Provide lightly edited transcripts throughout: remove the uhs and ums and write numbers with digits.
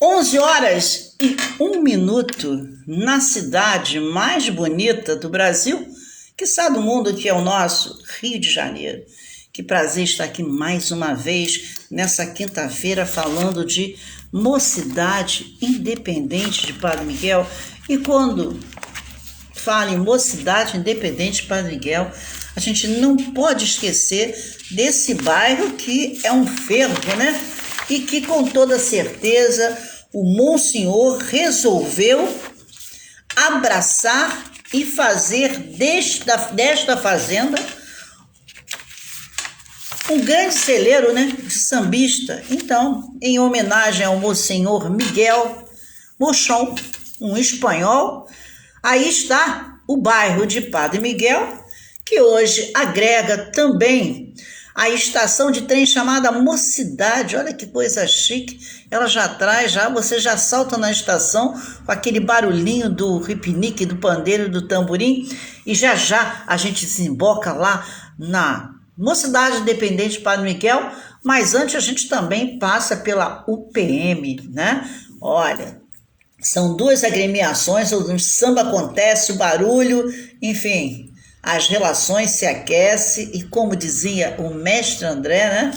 11h01 na cidade mais bonita do Brasil, quiçá do mundo, que é o nosso Rio de Janeiro. Que prazer estar aqui mais uma vez nessa quinta-feira falando de Mocidade Independente de Padre Miguel. E quando fala em Mocidade Independente de Padre Miguel, a gente não pode esquecer desse bairro que é um fervo, né? E que com toda certeza o Monsenhor resolveu abraçar e fazer desta fazenda um grande celeiro, né, de sambista. Então, em homenagem ao Monsenhor Miguel Mochon, um espanhol, aí está o bairro de Padre Miguel, que hoje agrega também a estação de trem chamada Mocidade. Olha que coisa chique, ela já traz, você já salta na estação com aquele barulhinho do ripinique, do pandeiro, do tamborim, e já a gente desemboca lá na Mocidade Independente de Padre Miguel, mas antes a gente também passa pela UPM, né? Olha, são duas agremiações onde o samba acontece, o barulho, enfim, as relações se aquecem e, como dizia o mestre André, né?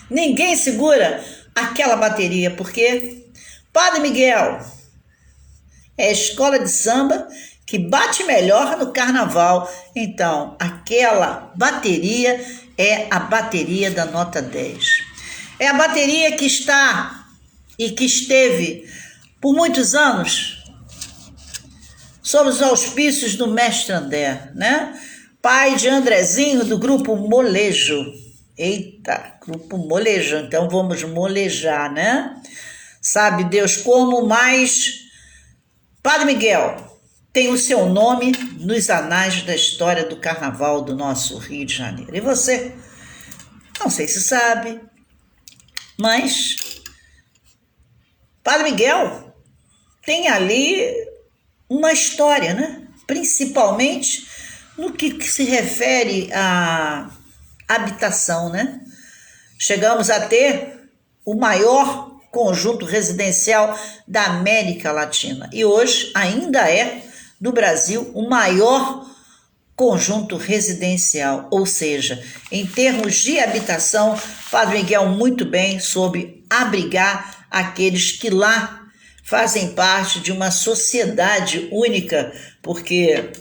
Ninguém segura aquela bateria, porque Padre Miguel é a escola de samba que bate melhor no carnaval. Então, aquela bateria é a bateria da nota 10. É a bateria que está e que esteve por muitos anos sob os auspícios do mestre André, né? Pai de Andrezinho, do grupo Molejo. Eita, grupo Molejo, então vamos molejar, né? Sabe Deus como, mas Padre Miguel tem o seu nome nos anais da história do carnaval do nosso Rio de Janeiro. E você? Não sei se sabe, mas Padre Miguel tem ali uma história, né? Principalmente no que se refere à habitação, né? Chegamos a ter o maior conjunto residencial da América Latina e hoje ainda é do Brasil o maior conjunto residencial, ou seja, em termos de habitação, Padre Miguel muito bem soube abrigar aqueles que lá fazem parte de uma sociedade única, porque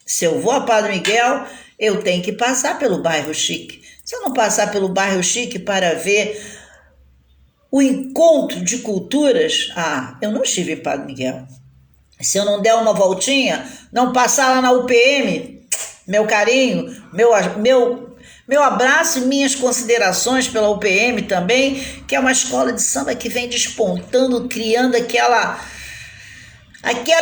se eu vou a Padre Miguel, eu tenho que passar pelo bairro chique. Se eu não passar pelo bairro chique para ver o encontro de culturas, eu não estive em Padre Miguel. Se eu não der uma voltinha, não passar lá na UPM, meu carinho, meu abraço e minhas considerações pela UPM também, que é uma escola de samba que vem despontando, criando aquela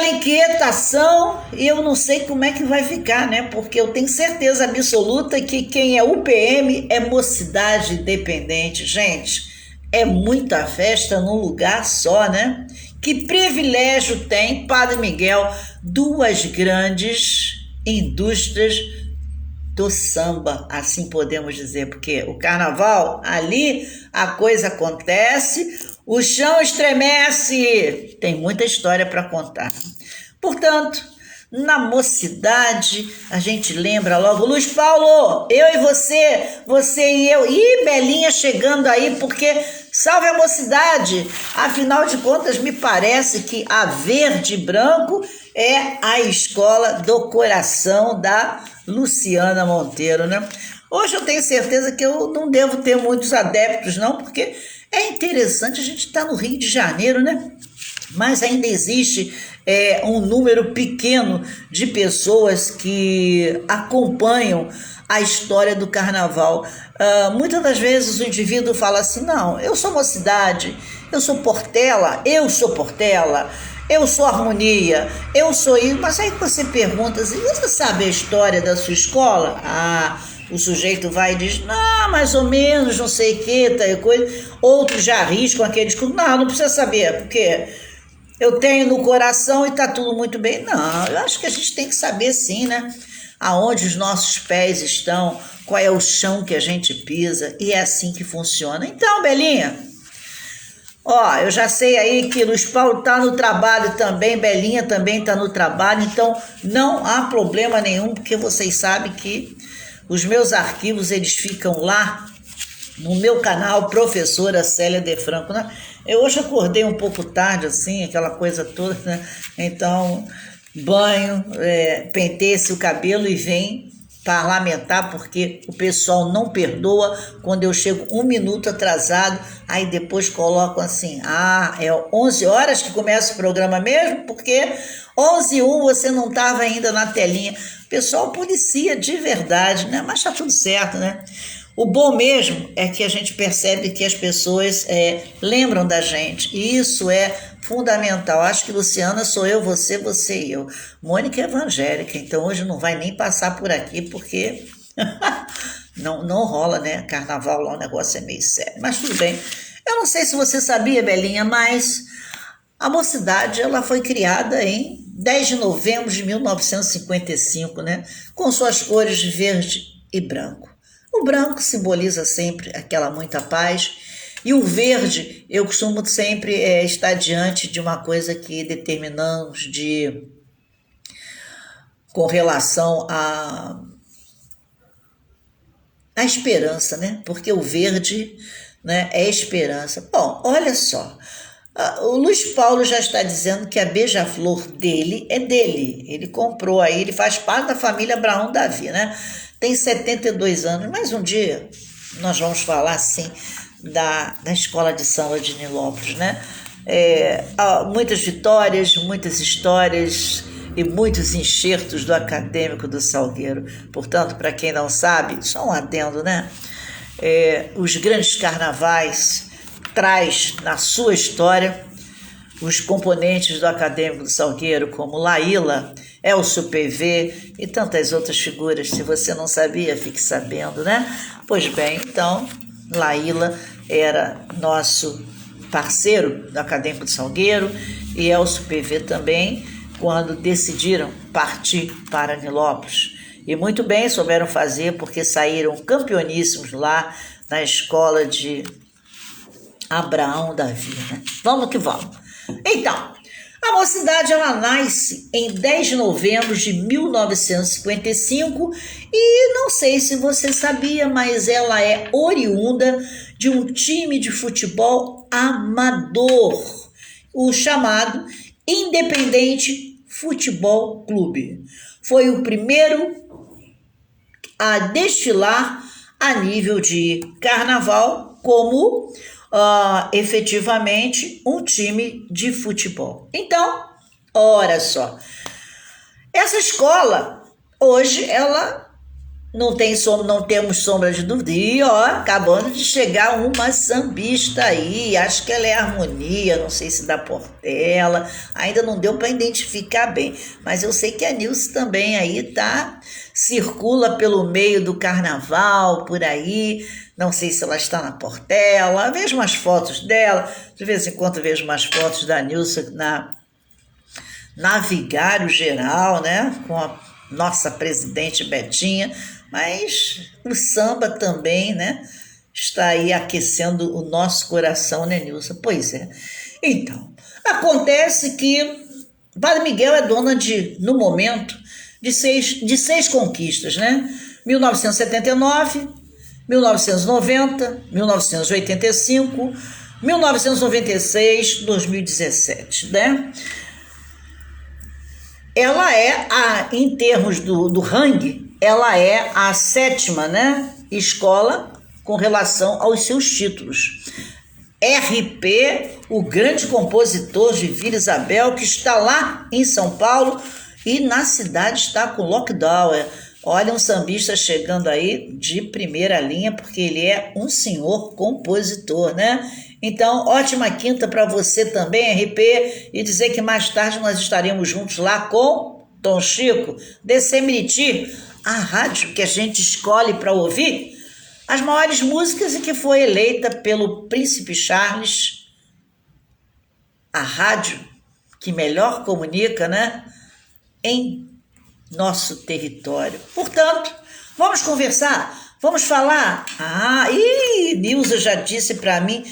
inquietação, e eu não sei como é que vai ficar, né? Porque eu tenho certeza absoluta que quem é UPM é Mocidade Independente. Gente, é muita festa num lugar só, né? Que privilégio tem Padre Miguel, duas grandes indústrias do samba, assim podemos dizer, porque o carnaval, ali a coisa acontece, o chão estremece, tem muita história para contar. Portanto, na Mocidade, a gente lembra logo, Luiz Paulo, eu e você e eu, e Belinha chegando aí, porque salve a Mocidade, afinal de contas me parece que a verde e branco é a escola do coração da Luciana Monteiro, né? Hoje eu tenho certeza que eu não devo ter muitos adeptos não, porque é interessante, a gente estar no Rio de Janeiro, né? Mas ainda existe um número pequeno de pessoas que acompanham a história do carnaval. Muitas das vezes o indivíduo fala assim, não, eu sou Mocidade, eu sou Portela, eu sou Harmonia, eu sou isso. Mas aí você pergunta assim, você sabe a história da sua escola? O sujeito vai e diz, não, mais ou menos, não sei o que, tal coisa. Outros já arriscam aqueles que, não precisa saber, porque eu tenho no coração e tá tudo muito bem. Não, eu acho que a gente tem que saber sim, né? Aonde os nossos pés estão, qual é o chão que a gente pisa, e é assim que funciona. Então, Belinha, Ó, eu já sei aí que Luiz Paulo tá no trabalho também, Belinha também tá no trabalho, então não há problema nenhum, porque vocês sabem que os meus arquivos, eles ficam lá no meu canal, Professora Célia de Franco, né? Eu hoje acordei um pouco tarde, assim, aquela coisa toda, né? Então, banho, penteie-se o cabelo e vem parlamentar, porque o pessoal não perdoa quando eu chego 1 minuto atrasado, aí depois colocam assim, é 11 horas que começa o programa mesmo, porque 11h01 você não estava ainda na telinha. O pessoal policia de verdade, né? Mas tá tudo certo, né? O bom mesmo é que a gente percebe que as pessoas lembram da gente, e isso é fundamental. Acho que Luciana sou eu, você e eu. Mônica é evangélica, então hoje não vai nem passar por aqui, porque não rola, né? Carnaval lá, o negócio é meio sério. Mas tudo bem. Eu não sei se você sabia, Belinha, mas a Mocidade ela foi criada em 10 de novembro de 1955, né? Com suas cores de verde e branco. O branco simboliza sempre aquela muita paz, e o verde eu costumo sempre estar diante de uma coisa que determinamos com relação à esperança, né? Porque o verde, né, é esperança. Bom, olha só, o Luiz Paulo já está dizendo que a beija-flor dele é dele, ele comprou aí, ele faz parte da família Abraão Davi, né? Tem 72 anos, mas um dia nós vamos falar, sim, da escola de samba de Nilópolis, né? Muitas vitórias, muitas histórias e muitos enxertos do Acadêmico do Salgueiro. Portanto, para quem não sabe, só um adendo, né? Os grandes carnavais traz na sua história os componentes do Acadêmico do Salgueiro, como Laíla, Elcio PV e tantas outras figuras. Se você não sabia, fique sabendo, né? Pois bem, então, Laíla era nosso parceiro do Acadêmico do Salgueiro e Elcio PV também, quando decidiram partir para Nilópolis. E muito bem souberam fazer, porque saíram campeoníssimos lá na escola de Abraão Davi, né? Vamos que vamos. Então, a Mocidade ela nasce em 10 de novembro de 1955 e não sei se você sabia, mas ela é oriunda de um time de futebol amador, o chamado Independente Futebol Clube. Foi o primeiro a desfilar a nível de carnaval como efetivamente um time de futebol. Então, olha só, essa escola hoje ela não temos sombra de dúvida. E acabando de chegar uma sambista aí, acho que ela é Harmonia, não sei se da Portela, ainda não deu para identificar bem, mas eu sei que a Nilce também aí circula pelo meio do carnaval, por aí. Não sei se ela está na Portela, vejo umas fotos dela, de vez em quando vejo umas fotos da Nilce na Vigário Geral, né, com a nossa presidente Betinha, mas o samba também, né, está aí aquecendo o nosso coração, né, Nilce? Pois é. Então, acontece que Padre Miguel é dona no momento, de seis conquistas, né? 1979, 1990, 1985, 1996, 2017, né? Ela em termos do ranking, ela é a 7ª, né, escola com relação aos seus títulos. RP, o grande compositor de Vila Isabel, que está lá em São Paulo e na cidade está com lockdown. Olha, um sambista chegando aí de primeira linha, porque ele é um senhor compositor, né? Então, ótima quinta para você também, RP, e dizer que mais tarde nós estaremos juntos lá com Tom Chico, DC a rádio que a gente escolhe para ouvir as maiores músicas e que foi eleita pelo Príncipe Charles, a rádio que melhor comunica, né, em nosso território. Portanto, vamos conversar Vamos falar? Nilza já disse para mim,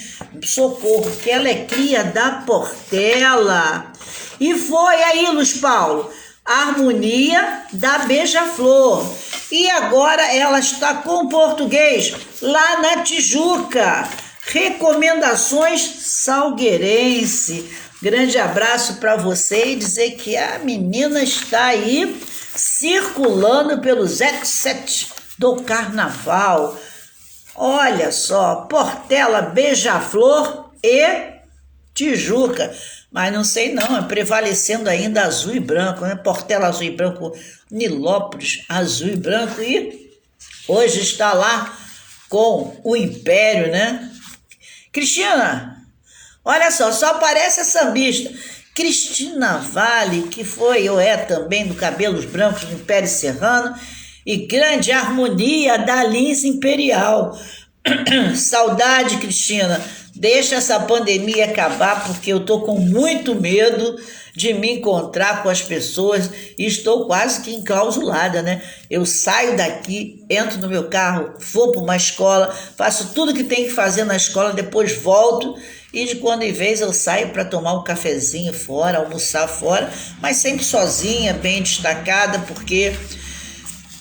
socorro, que ela é cria da Portela. E foi aí, Luiz Paulo, a harmonia da Beija-Flor. E agora ela está com o português lá na Tijuca. Recomendações salgueirense. Grande abraço para você e dizer que a menina está aí circulando pelos X7 do Carnaval. Olha só, Portela, Beija-Flor e Tijuca. Mas não sei não, é prevalecendo ainda azul e branco, né? Portela azul e branco, Nilópolis azul e branco, e hoje está lá com o Império, né? Cristina, olha só aparece a sambista Cristina Vale, que foi ou é também do Cabelos Brancos do Império Serrano, e grande harmonia da Lins Imperial. Saudade, Cristina. Deixa essa pandemia acabar, porque eu tô com muito medo de me encontrar com as pessoas e estou quase que enclausulada, né? Eu saio daqui, entro no meu carro, vou para uma escola, faço tudo que tem que fazer na escola, depois volto e de quando em vez eu saio para tomar um cafezinho fora, almoçar fora, mas sempre sozinha, bem destacada, porque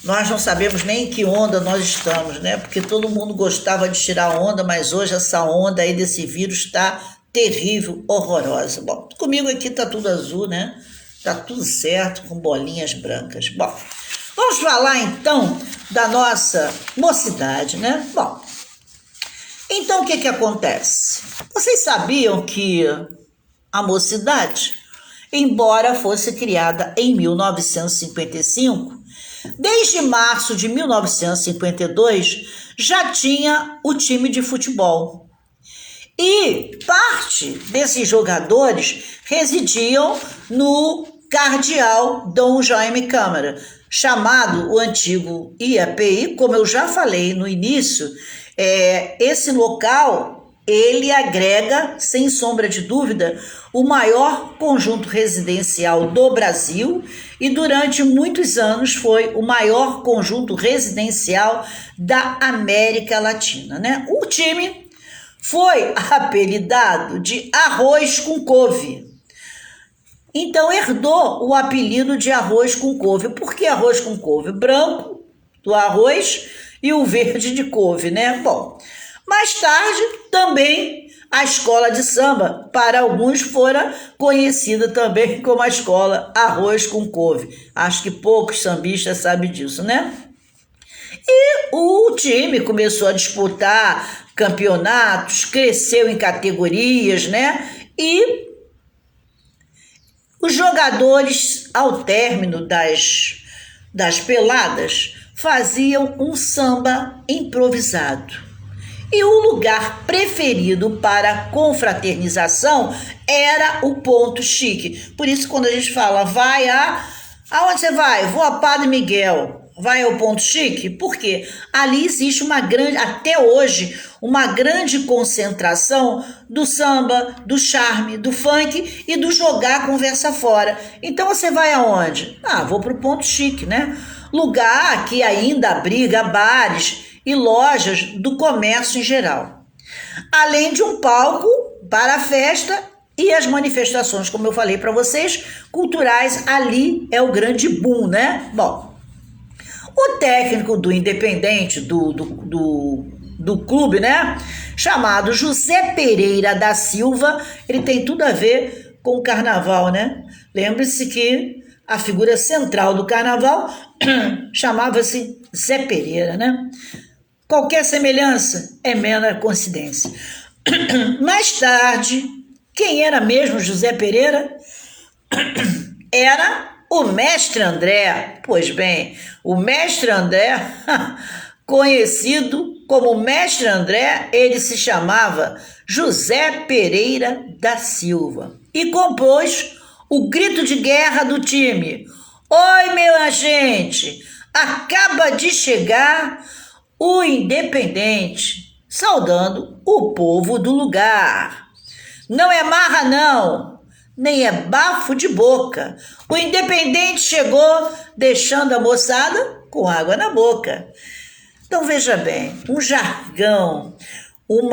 nós não sabemos nem em que onda nós estamos, né? Porque todo mundo gostava de tirar onda, mas hoje essa onda aí desse vírus está terrível, horrorosa. Bom, comigo aqui tá tudo azul, né? Tá tudo certo, com bolinhas brancas. Bom, vamos falar então da nossa mocidade, né? Bom, então o que acontece? Vocês sabiam que a mocidade, embora fosse criada em 1955, desde março de 1952 já tinha o time de futebol. E parte desses jogadores residiam no Cardeal Dom Jaime Câmara, chamado o antigo IAPI, como eu já falei no início. Esse local, ele agrega, sem sombra de dúvida, o maior conjunto residencial do Brasil e durante muitos anos foi o maior conjunto residencial da América Latina, né? O time foi apelidado de Arroz com Couve. Então herdou o apelido de Arroz com Couve. Por que arroz com couve? Branco do arroz e o verde de couve, né? Bom, mais tarde também a escola de samba, para alguns, fora conhecida também como a escola Arroz com Couve. Acho que poucos sambistas sabem disso, né? E o time começou a disputar campeonatos, cresceu em categorias, né? E os jogadores, ao término das peladas, faziam um samba improvisado. E o lugar preferido para confraternização era o Ponto Chique. Por isso, quando a gente fala, aonde você vai? Vou a Padre Miguel. Vai ao Ponto Chique? Porque ali existe até hoje, uma grande concentração do samba, do charme, do funk e do jogar a conversa fora. Então você vai aonde? Vou para o Ponto Chique, né? Lugar que ainda abriga bares e lojas do comércio em geral. Além de um palco para a festa e as manifestações, como eu falei para vocês, culturais, ali é o grande boom, né? Bom, o técnico do Independente, do clube, né? Chamado José Pereira da Silva, ele tem tudo a ver com o carnaval, né? Lembre-se que a figura central do carnaval chamava-se Zé Pereira, né? Qualquer semelhança é mera coincidência. Mais tarde, quem era mesmo José Pereira? Era o Mestre André. Pois bem, o Mestre André, conhecido como Mestre André, ele se chamava José Pereira da Silva e compôs o grito de guerra do time. Oi, meu gente, acaba de chegar o Independente, saudando o povo do lugar. Não é marra não, nem é bafo de boca. O Independente chegou deixando a moçada com água na boca. Então veja bem, um jargão, um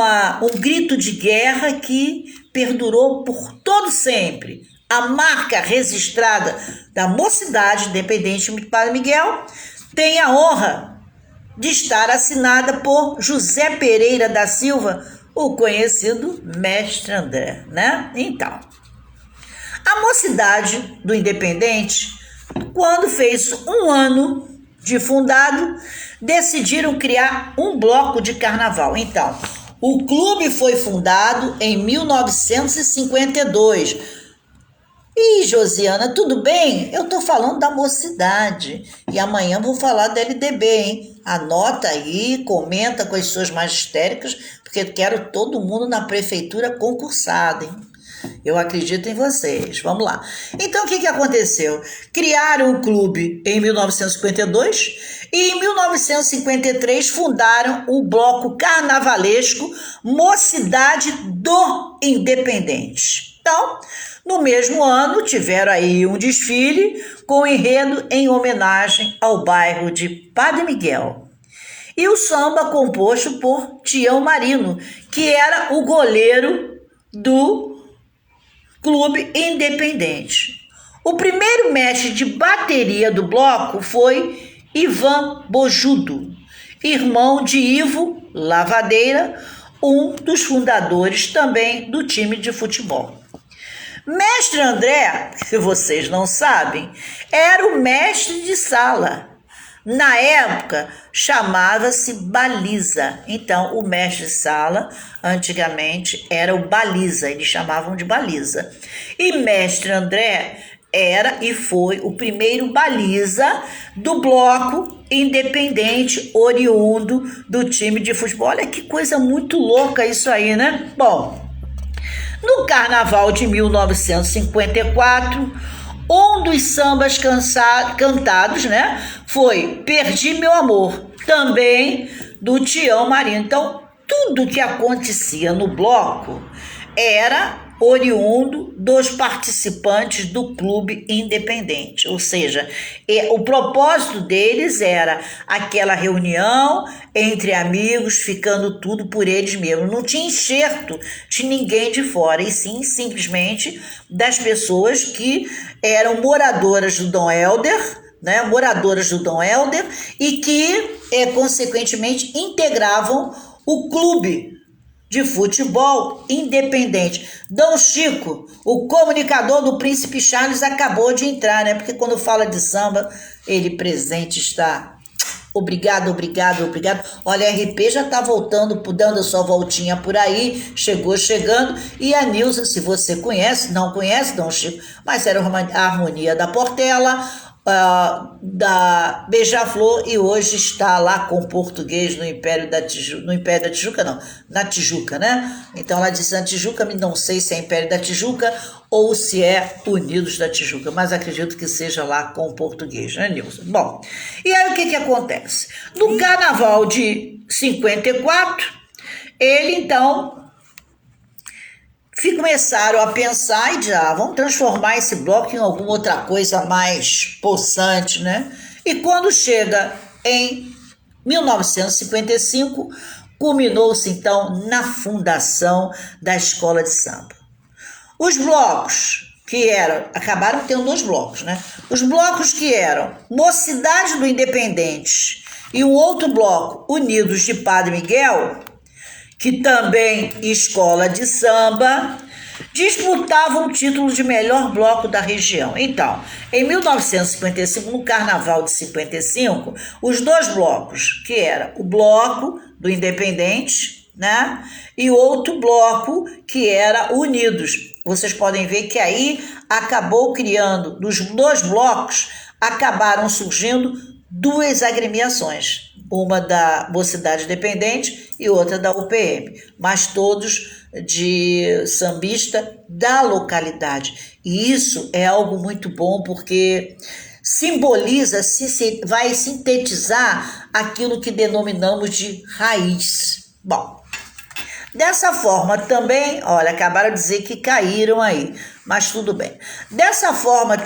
grito de guerra que perdurou por todo sempre. A marca registrada da Mocidade Independente de Padre Miguel tem a honra de estar assinada por José Pereira da Silva, o conhecido Mestre André, né? Então, a Mocidade do Independente, quando fez um ano de fundado, decidiram criar um bloco de carnaval. Então, o clube foi fundado em 1952. E Josiana, tudo bem? Eu tô falando da Mocidade. E amanhã vou falar da LDB, hein? Anota aí, comenta com as suas magistéricas, porque eu quero todo mundo na prefeitura concursado, hein? Eu acredito em vocês. Vamos lá. Então, o que aconteceu? Criaram o clube em 1952 e em 1953 fundaram o bloco carnavalesco Mocidade do Independente. Então, no mesmo ano, tiveram aí um desfile com enredo em homenagem ao bairro de Padre Miguel. E o samba composto por Tião Marino, que era o goleiro do Clube Independente. O primeiro mestre de bateria do bloco foi Ivan Bojudo, irmão de Ivo Lavadeira, um dos fundadores também do time de futebol. Mestre André, se vocês não sabem, era o mestre de sala. Na época, chamava-se baliza. Então, o mestre de sala, antigamente, era o baliza. Eles chamavam de baliza. E mestre André era e foi o primeiro baliza do bloco independente, oriundo do time de futebol. Olha que coisa muito louca isso aí, né? Bom, no carnaval de 1954... um dos sambas cantados, né, foi Perdi Meu Amor, também do Tião Marino. Então, tudo que acontecia no bloco era oriundo dos participantes do Clube Independente, ou seja, o propósito deles era aquela reunião entre amigos, ficando tudo por eles mesmos. Não tinha enxerto de ninguém de fora, e sim, simplesmente, das pessoas que eram moradoras do Dom Helder, né, moradoras do Dom Helder, e que, consequentemente, integravam o clube de futebol independente. Dom Chico, o comunicador do Príncipe Charles, acabou de entrar, né? Porque quando fala de samba, ele presente está. Obrigado, obrigado, obrigado. Olha, a RP já está voltando, dando a sua voltinha por aí, chegando. E a Nilza, se você conhece, não conhece Dom Chico, mas era a harmonia da Portela, da Beija-Flor, e hoje está lá com português no Império da Tijuca, não, na Tijuca, né? Então ela disse na Tijuca, não sei se é Império da Tijuca ou se é Unidos da Tijuca, mas acredito que seja lá com português, né, Nilson? Bom, e aí o que acontece? No Carnaval de 54, ele então começaram a pensar e vamos transformar esse bloco em alguma outra coisa mais possante, né? E quando chega em 1955, culminou-se então na fundação da escola de samba. Os blocos acabaram tendo 2 blocos, né? Os blocos que eram Mocidade do Independente e um outro bloco, Unidos de Padre Miguel, que também escola de samba, disputavam o título de melhor bloco da região. Então, em 1955, no Carnaval de 55, os 2 blocos, que era o bloco do Independente, né, e outro bloco que era Unidos. Vocês podem ver que aí acabou criando, dos 2 blocos, acabaram surgindo 2 agremiações, uma da Mocidade Independente e outra da UPM, mas todos de sambista da localidade. E isso é algo muito bom, porque simboliza, vai sintetizar aquilo que denominamos de raiz. Bom, Dessa forma também, olha, acabaram de dizer que caíram aí, mas tudo bem. Dessa forma,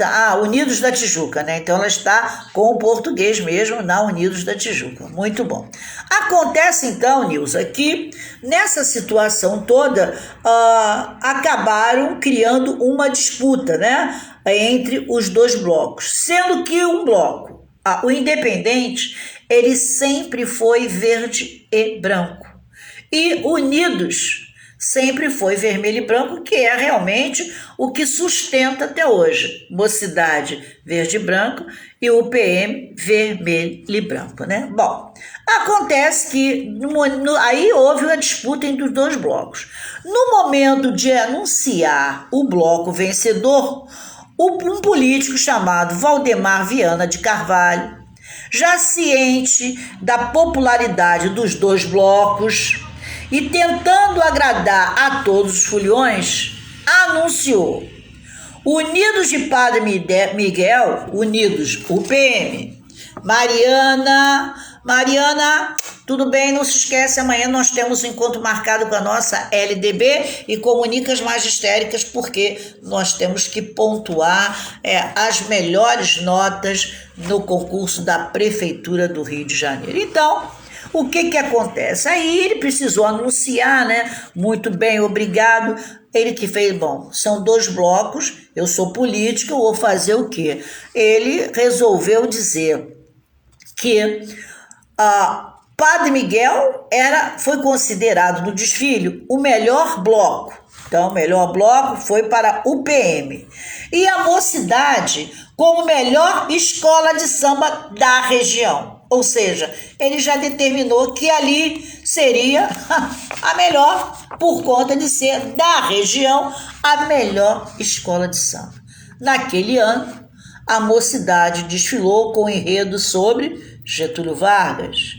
Unidos da Tijuca, né? Então ela está com o português mesmo na Unidos da Tijuca. Muito bom. Acontece então, Nilza, que nessa situação toda acabaram criando uma disputa, né? Entre os dois blocos, sendo que um bloco, o Independente, ele sempre foi verde e branco. E Unidos sempre foi vermelho e branco, que é realmente o que sustenta até hoje. Mocidade verde e branco e o PM vermelho e branco, né? Bom, acontece que aí houve a disputa entre os dois blocos. No momento de anunciar o bloco vencedor, um político chamado Valdemar Viana de Carvalho, já ciente da popularidade dos dois blocos, e tentando agradar a todos os foliões, anunciou: Unidos de Padre Miguel, Unidos UPM. Mariana, tudo bem, não se esquece, amanhã nós temos um encontro marcado com a nossa LDB e comunicas magistéricas, porque nós temos que pontuar as melhores notas no concurso da Prefeitura do Rio de Janeiro. Então, o que acontece? Aí ele precisou anunciar, né? Muito bem, obrigado. Ele que fez, bom, são dois blocos, eu sou político, eu vou fazer o quê? Ele resolveu dizer que Padre Miguel foi considerado no desfile o melhor bloco. Então, o melhor bloco foi para o PM. E a Mocidade como melhor escola de samba da região. Ou seja, ele já determinou que ali seria a melhor, por conta de ser da região, a melhor escola de samba. Naquele ano, a Mocidade desfilou com enredo sobre Getúlio Vargas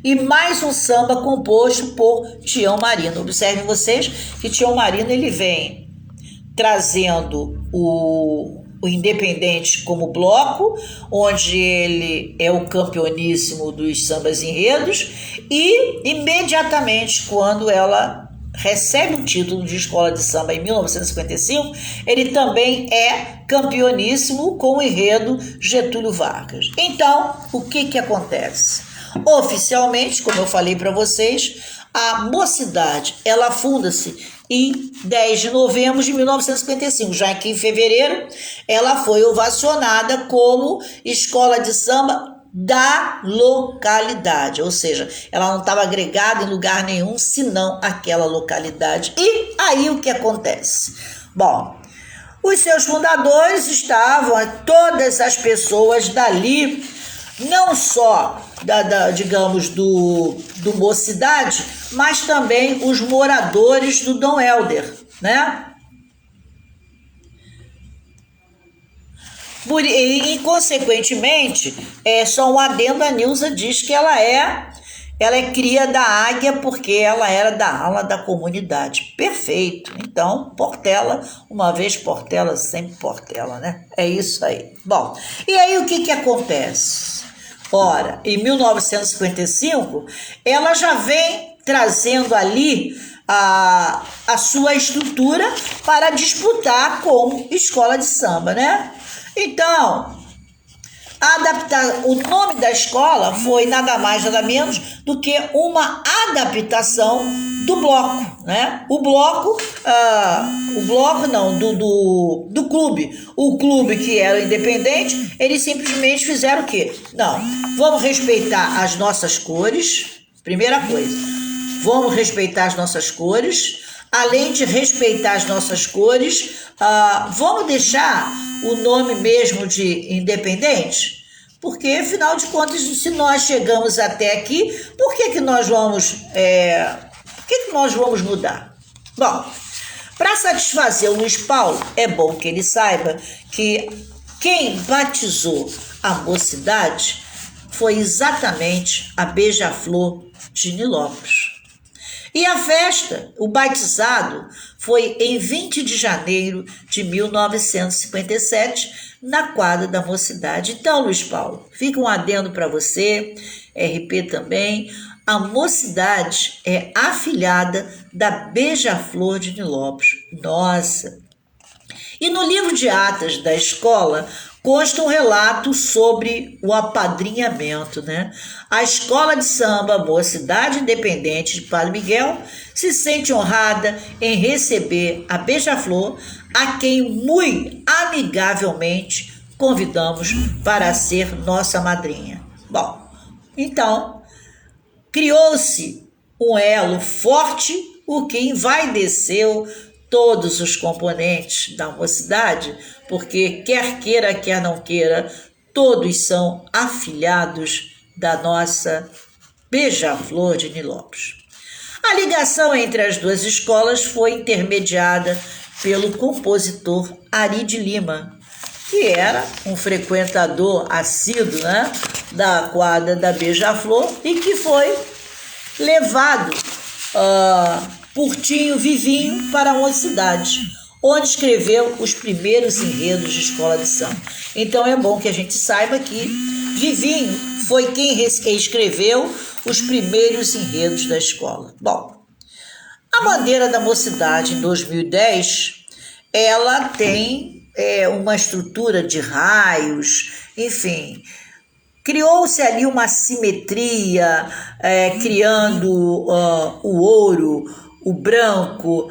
e mais um samba composto por Tião Marino. Observem vocês que Tião Marino ele vem trazendo o Independente como bloco, onde ele é o campeoníssimo dos sambas enredos, e imediatamente quando ela recebe o título de escola de samba em 1955, ele também é campeoníssimo com o enredo Getúlio Vargas. Então, o que acontece? Oficialmente, como eu falei para vocês, a Mocidade, ela funda-se em 10 de novembro de 1955, já que em fevereiro ela foi ovacionada como escola de samba da localidade, ou seja, ela não estava agregada em lugar nenhum, senão aquela localidade. E aí o que acontece? Bom, os seus fundadores estavam, todas as pessoas dali, não só digamos, do Mocidade, mas também os moradores do Dom Helder, né? E consequentemente, só um adendo, a Nilza diz que ela é cria da Águia porque ela era da ala da comunidade. Perfeito. Então, Portela, uma vez Portela, sempre Portela, né? É isso aí. Bom, e aí o que acontece? Ora, em 1955, ela já vem trazendo ali a sua estrutura para disputar como escola de samba, né? Então, o nome da escola foi nada mais, nada menos do que uma adaptação do bloco, né? Do clube. O clube que era independente, eles simplesmente fizeram o quê? Não, vamos respeitar as nossas cores, primeira coisa, vamos respeitar as nossas cores, além de respeitar as nossas cores, vamos deixar o nome mesmo de independente? Porque, afinal de contas, se nós chegamos até aqui, por que nós vamos mudar? Bom, para satisfazer o Luiz Paulo, é bom que ele saiba que quem batizou a Mocidade foi exatamente a Beija-Flor de Nilópolis. E a festa, o batizado, foi em 20 de janeiro de 1957, na quadra da Mocidade. Então, Luiz Paulo, fica um adendo para você, RP também. a Mocidade é afilhada da Beija-Flor de Nilópolis. Nossa! E no livro de atas da escola consta um relato sobre o apadrinhamento, né? A escola de samba Mocidade Independente de Padre Miguel se sente honrada em receber a Beija-Flor, a quem muito amigavelmente convidamos para ser nossa madrinha. Bom, então, criou-se um elo forte, o que envaideceu todos os componentes da Mocidade, porque quer queira, quer não queira, todos são afilhados da nossa Beija-Flor de Nilópolis. A ligação entre as duas escolas foi intermediada pelo compositor Ari de Lima, que era um frequentador assíduo, né, da quadra da Beija-Flor e que foi levado por Tinho Vivinho para a Mocidade, onde escreveu os primeiros enredos de escola de samba. Então é bom que a gente saiba que Vivinho foi quem escreveu os primeiros enredos da escola. Bom, a bandeira da Mocidade em 2010, ela tem uma estrutura de raios, enfim, criou-se ali uma simetria, criando o ouro, o branco.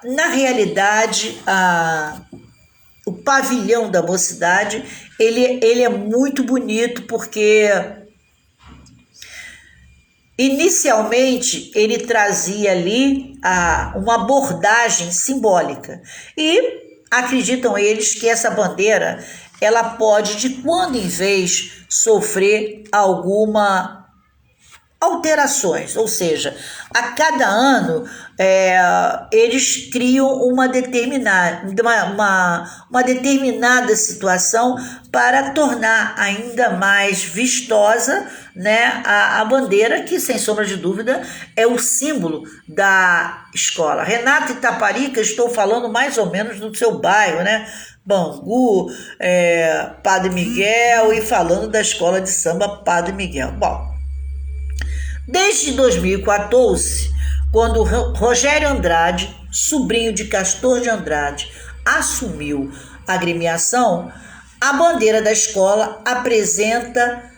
Na realidade, o pavilhão da Mocidade, ele é muito bonito porque inicialmente ele trazia ali uma abordagem simbólica e acreditam eles que essa bandeira ela pode de quando em vez sofrer alguma alterações, ou seja, a cada ano eles criam uma determinada situação para tornar ainda mais vistosa, né, a bandeira, que sem sombra de dúvida é o símbolo da escola. Renata Itaparica, estou falando mais ou menos do seu bairro, né? Bangu, Padre Miguel, e falando da escola de samba Padre Miguel. Bom, desde 2014, quando Rogério Andrade, sobrinho de Castor de Andrade, assumiu a agremiação, a bandeira da escola apresenta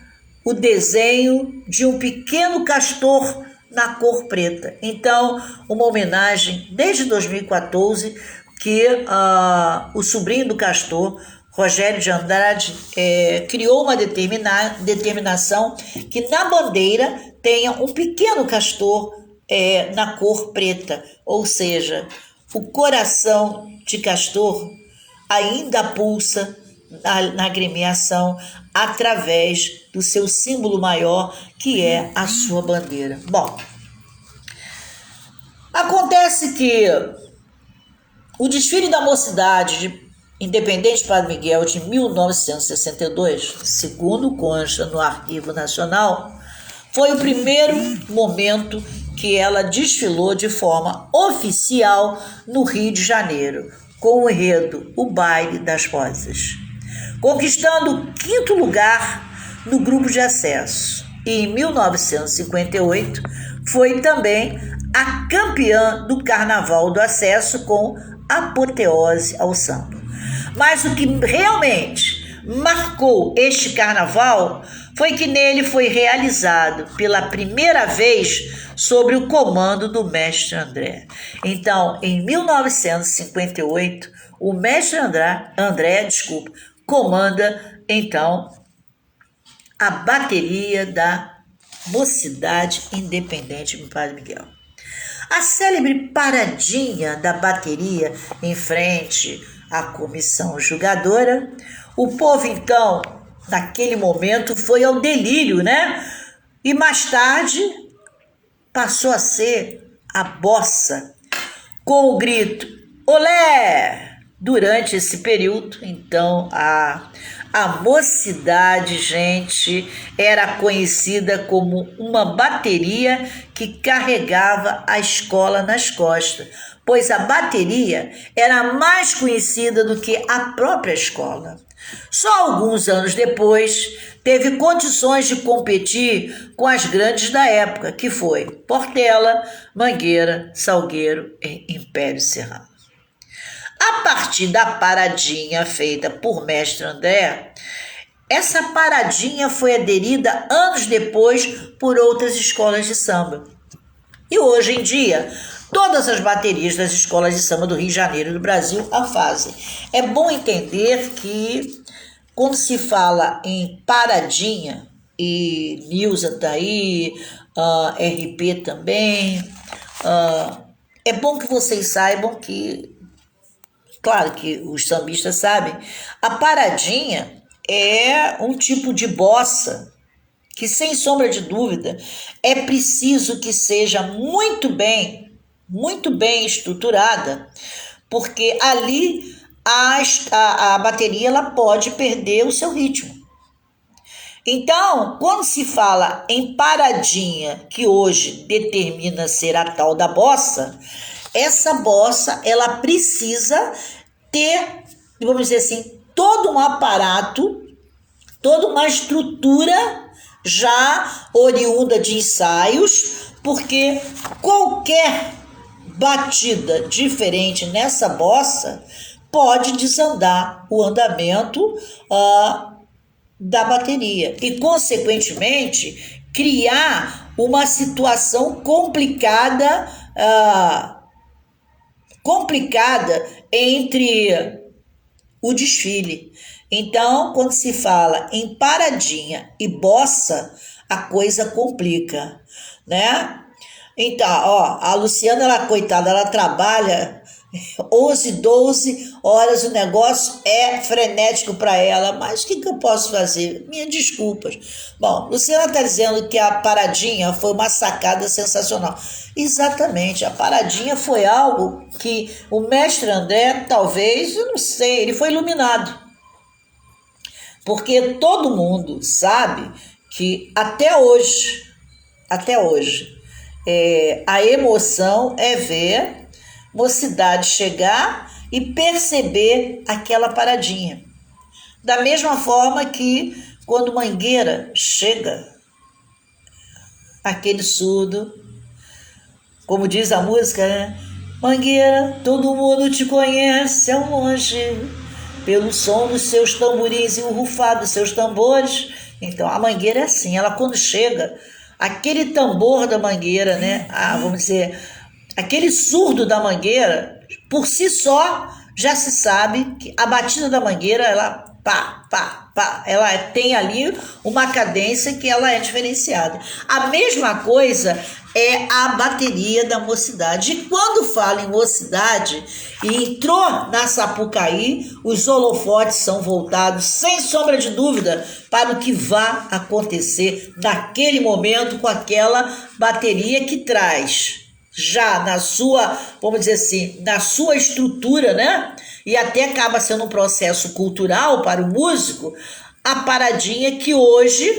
o desenho de um pequeno castor na cor preta. Então, uma homenagem desde 2014 que o sobrinho do Castor, Rogério de Andrade, criou uma determinação que na bandeira tenha um pequeno castor na cor preta, ou seja, o coração de Castor ainda pulsa na agremiação através do seu símbolo maior, que é a sua bandeira. Bom, acontece que o desfile da Mocidade Independente Padre Miguel de 1962, segundo consta no Arquivo Nacional, foi o primeiro momento que ela desfilou de forma oficial no Rio de Janeiro, com o enredo O Baile das Rosas, conquistando o 5º lugar no grupo de acesso. E em 1958 foi também a campeã do Carnaval do Acesso com Apoteose ao Samba. Mas o que realmente marcou este carnaval foi que nele foi realizado pela primeira vez sob o comando do mestre André. Então, em 1958, o mestre André comanda, então, a bateria da Mocidade Independente do Padre Miguel. A célebre paradinha da bateria em frente à comissão julgadora, o povo, então, naquele momento, foi ao delírio, né? E mais tarde passou a ser a bossa, com o grito olé! Durante esse período, então, a Mocidade, gente, era conhecida como uma bateria que que carregava a escola nas costas, pois a bateria era mais conhecida do que a própria escola. Só alguns anos depois, teve condições de competir com as grandes da época, que foi Portela, Mangueira, Salgueiro e Império Serrano. A partir da paradinha feita por Mestre André, essa paradinha foi aderida anos depois por outras escolas de samba. E hoje em dia, todas as baterias das escolas de samba do Rio de Janeiro e do Brasil a fazem. É bom entender que, quando se fala em paradinha, e Nilza tá aí, RP também, é bom que vocês saibam que, claro que os sambistas sabem, a paradinha é um tipo de bossa que, sem sombra de dúvida, é preciso que seja muito bem estruturada, porque ali a bateria ela pode perder o seu ritmo. Então, quando se fala em paradinha, que hoje determina ser a tal da bossa, essa bossa ela precisa ter, vamos dizer assim, todo um aparato, toda uma estrutura já oriunda de ensaios, porque qualquer batida diferente nessa bossa pode desandar o andamento da bateria e, consequentemente, criar uma situação complicada entre o desfile. Então, quando se fala em paradinha e bossa, a coisa complica, né? Então, a Luciana, ela, coitada, ela trabalha 11, 12 horas, o negócio é frenético para ela, mas o que eu posso fazer? Minhas desculpas. Bom, Luciana está dizendo que a paradinha foi uma sacada sensacional. Exatamente, a paradinha foi algo que o mestre André, talvez, eu não sei, ele foi iluminado. Porque todo mundo sabe que até hoje, a emoção é ver Mocidade chegar e perceber aquela paradinha. Da mesma forma que quando Mangueira chega, aquele surdo, como diz a música, né? Mangueira, todo mundo te conhece ao longe, pelo som dos seus tamborins e o rufar dos seus tambores. Então, a Mangueira é assim, ela quando chega, aquele tambor da Mangueira, né? Vamos dizer, aquele surdo da Mangueira, por si só, já se sabe que a batida da Mangueira, ela pá, pá, pá, ela tem ali uma cadência que ela é diferenciada. A mesma coisa é a bateria da Mocidade. E quando fala em Mocidade e entrou na Sapucaí, os holofotes são voltados, sem sombra de dúvida, para o que vai acontecer naquele momento com aquela bateria que traz já na sua, vamos dizer assim, na sua estrutura, né? E até acaba sendo um processo cultural para o músico, a paradinha que hoje,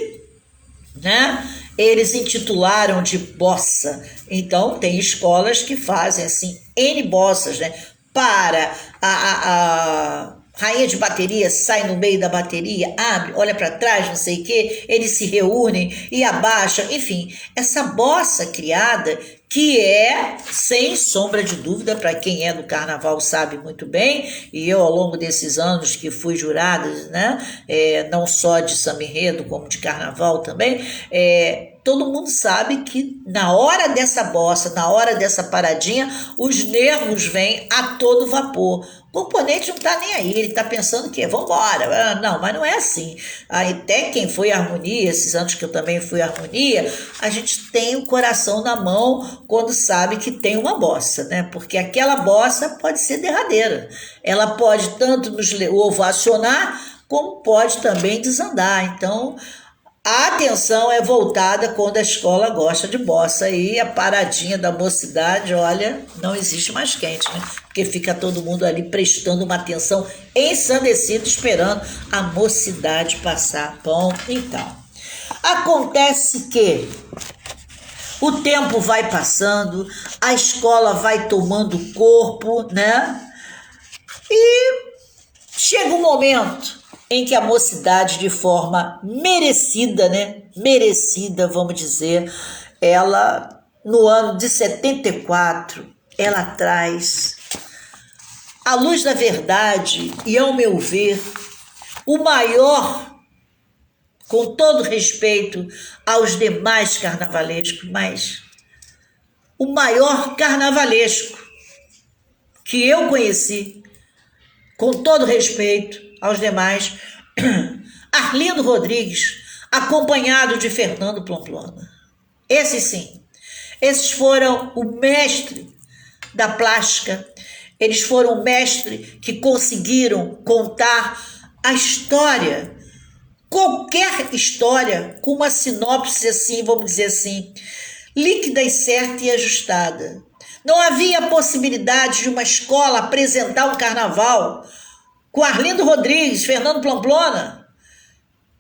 né, eles intitularam de bossa. Então, tem escolas que fazem, assim, N bossas, né? Para a rainha de bateria sai no meio da bateria, abre, olha para trás, não sei o quê, eles se reúnem e abaixam, enfim, essa bossa criada que é, sem sombra de dúvida, para quem é do carnaval sabe muito bem, e eu ao longo desses anos que fui jurada, né, não só de samba enredo, como de carnaval também, todo mundo sabe que na hora dessa bossa, na hora dessa paradinha, os nervos vêm a todo vapor. O componente não está nem aí, ele está pensando que vambora. Não, mas não é assim. Até quem foi harmonia, esses anos que eu também fui harmonia, a gente tem o coração na mão quando sabe que tem uma bossa, né? Porque aquela bossa pode ser derradeira. Ela pode tanto nos ovacionar, como pode também desandar. Então, a atenção é voltada quando a escola gosta de bossa, e a paradinha da Mocidade, olha, não existe mais quente, né? Porque fica todo mundo ali prestando uma atenção ensandecida, esperando a Mocidade passar. Bom, então, acontece que o tempo vai passando, a escola vai tomando corpo, né? E chega um momento em que a mocidade, de forma merecida, né? Merecida, vamos dizer, ela, no ano de 74, ela traz à luz da verdade e, ao meu ver, o maior, com todo respeito aos demais carnavalescos, mas o maior carnavalesco que eu conheci, com todo respeito aos demais, Arlindo Rodrigues, acompanhado de Fernando Pamplona. Esses sim, esses foram o mestre da plástica, eles foram o mestre que conseguiram contar a história, qualquer história, com uma sinopse assim, vamos dizer assim, líquida e certa e ajustada. Não havia possibilidade de uma escola apresentar um carnaval com Arlindo Rodrigues, Fernando Pamplona,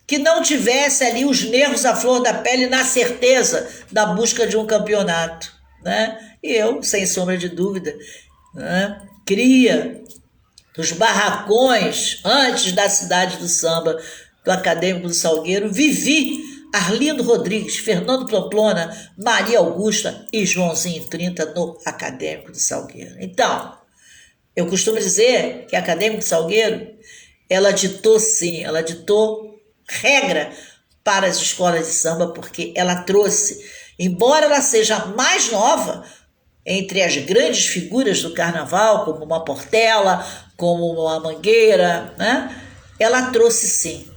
que não tivesse ali os nervos à flor da pele na certeza da busca de um campeonato, né? E eu, sem sombra de dúvida, né, cria dos barracões antes da cidade do samba, do Acadêmico do Salgueiro, vivi Arlindo Rodrigues, Fernando Pamplona, Maria Augusta e Joãozinho 30 no Acadêmico do Salgueiro. Então, eu costumo dizer que a Acadêmico do Salgueiro, ela ditou sim, ela ditou regra para as escolas de samba, porque ela trouxe, embora ela seja mais nova, entre as grandes figuras do carnaval, como uma Portela, como uma Mangueira, né? Ela trouxe sim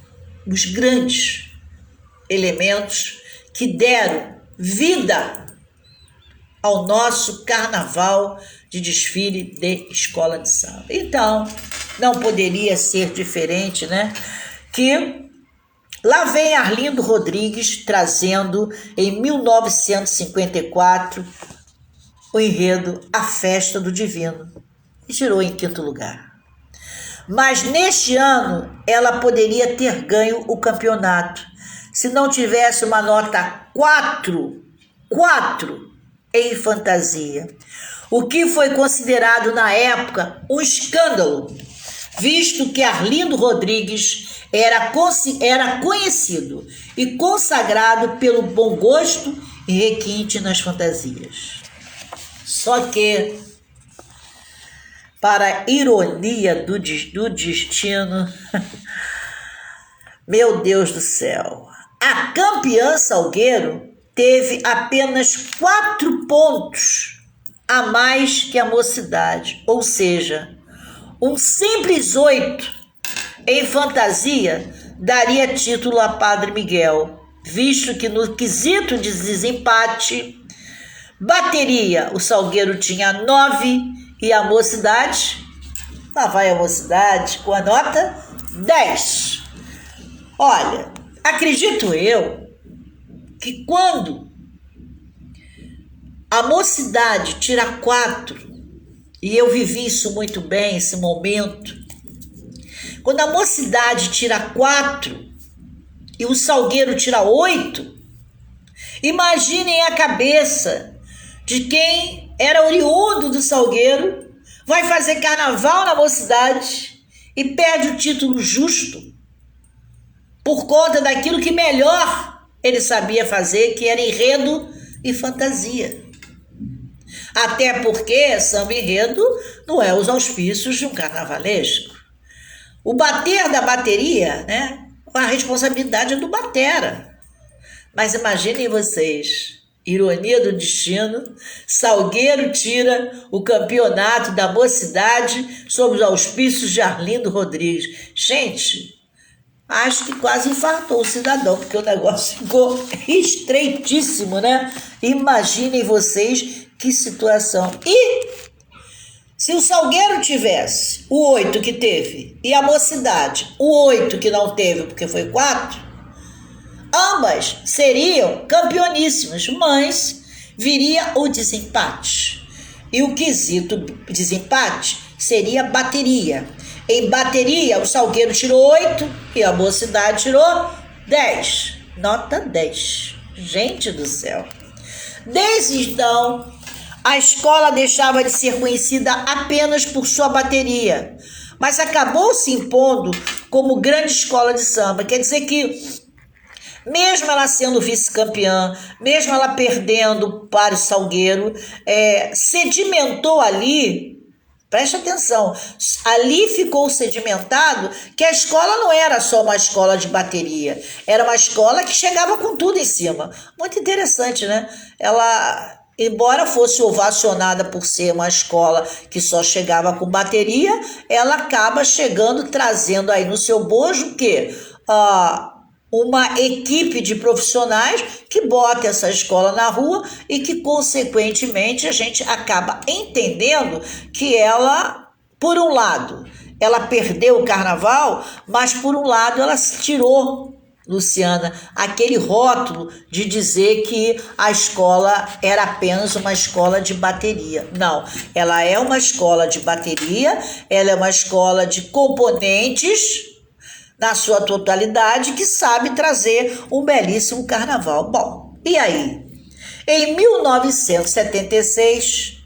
os grandes elementos que deram vida ao nosso carnaval de desfile de escola de samba. Então, não poderia ser diferente, né? Que lá vem Arlindo Rodrigues trazendo, em 1954, o enredo A Festa do Divino, e tirou em 5º lugar. Mas neste ano ela poderia ter ganho o campeonato se não tivesse uma nota 4 em fantasia, o que foi considerado na época um escândalo, visto que Arlindo Rodrigues era conhecido e consagrado pelo bom gosto e requinte nas fantasias. Só que, para a ironia do destino, meu Deus do céu, a campeã Salgueiro teve apenas 4 pontos a mais que a mocidade, ou seja, um simples 8 em fantasia daria título a Padre Miguel, visto que no quesito de desempate, bateria, o Salgueiro tinha 9 e a mocidade, lá vai a mocidade com a nota 10. Olha, acredito eu que quando a mocidade tira 4, e eu vivi isso muito bem, esse momento, quando a mocidade tira 4 e o Salgueiro tira 8, imaginem a cabeça de quem era oriundo do Salgueiro, vai fazer carnaval na mocidade e perde o título justo por conta daquilo que melhor ele sabia fazer, que era enredo e fantasia. Até porque samba enredo não é os auspícios de um carnavalesco. O bater da bateria, né? A responsabilidade é do batera. Mas imaginem vocês, ironia do destino, Salgueiro tira o campeonato da mocidade sob os auspícios de Arlindo Rodrigues. Gente, acho que quase infartou o cidadão, porque o negócio ficou estreitíssimo, né? Imaginem vocês que situação. E se o Salgueiro tivesse o 8 que teve e a mocidade o 8 que não teve, porque foi 4, ambas seriam campeoníssimas, mas viria o desempate. E o quesito desempate seria bateria. Em bateria, o Salgueiro tirou 8 e a mocidade tirou 10. Nota 10. Gente do céu. Desde então, a escola deixava de ser conhecida apenas por sua bateria, mas acabou se impondo como grande escola de samba. Quer dizer que, mesmo ela sendo vice-campeã, mesmo ela perdendo para o Salgueiro, sedimentou ali. Preste atenção, ali ficou sedimentado que a escola não era só uma escola de bateria, era uma escola que chegava com tudo em cima. Muito interessante, né? Ela, embora fosse ovacionada por ser uma escola que só chegava com bateria, ela acaba chegando, trazendo aí no seu bojo o quê? Uma equipe de profissionais que bota essa escola na rua e que, consequentemente, a gente acaba entendendo que ela, por um lado, ela perdeu o carnaval, mas, por um lado, ela tirou, Luciana, aquele rótulo de dizer que a escola era apenas uma escola de bateria. Não, ela é uma escola de bateria, ela é uma escola de componentes na sua totalidade, que sabe trazer um belíssimo carnaval. Bom, e aí? Em 1976,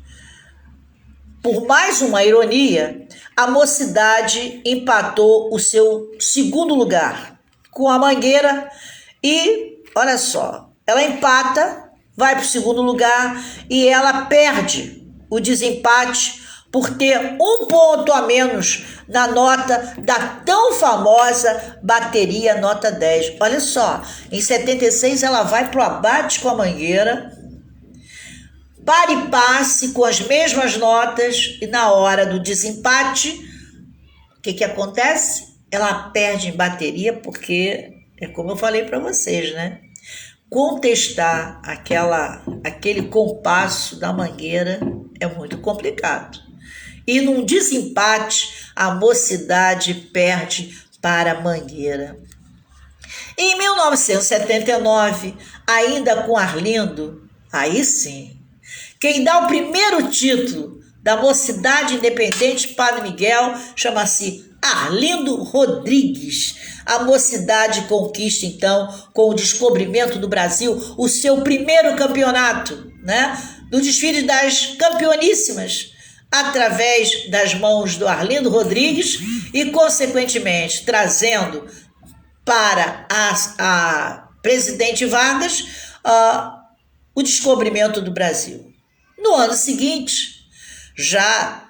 por mais uma ironia, a Mocidade empatou o seu segundo lugar com a Mangueira e, olha só, ela empata, vai para o segundo lugar e ela perde o desempate por ter um ponto a menos na nota da tão famosa bateria nota 10. Olha só, em 76 ela vai para o abate com a Mangueira, para e passe com as mesmas notas, e na hora do desempate, o que acontece? Ela perde em bateria, porque, é como eu falei para vocês, né? Contestar aquele compasso da Mangueira é muito complicado. E num desempate, a Mocidade perde para a Mangueira. Em 1979, ainda com Arlindo, aí sim, quem dá o primeiro título da Mocidade Independente Padre Miguel chama-se Arlindo Rodrigues. A Mocidade conquista, então, com o descobrimento do Brasil, o seu primeiro campeonato, né? Do desfile das campeoníssimas, através das mãos do Arlindo Rodrigues e, consequentemente, trazendo para a presidente Vargas o descobrimento do Brasil. No ano seguinte, já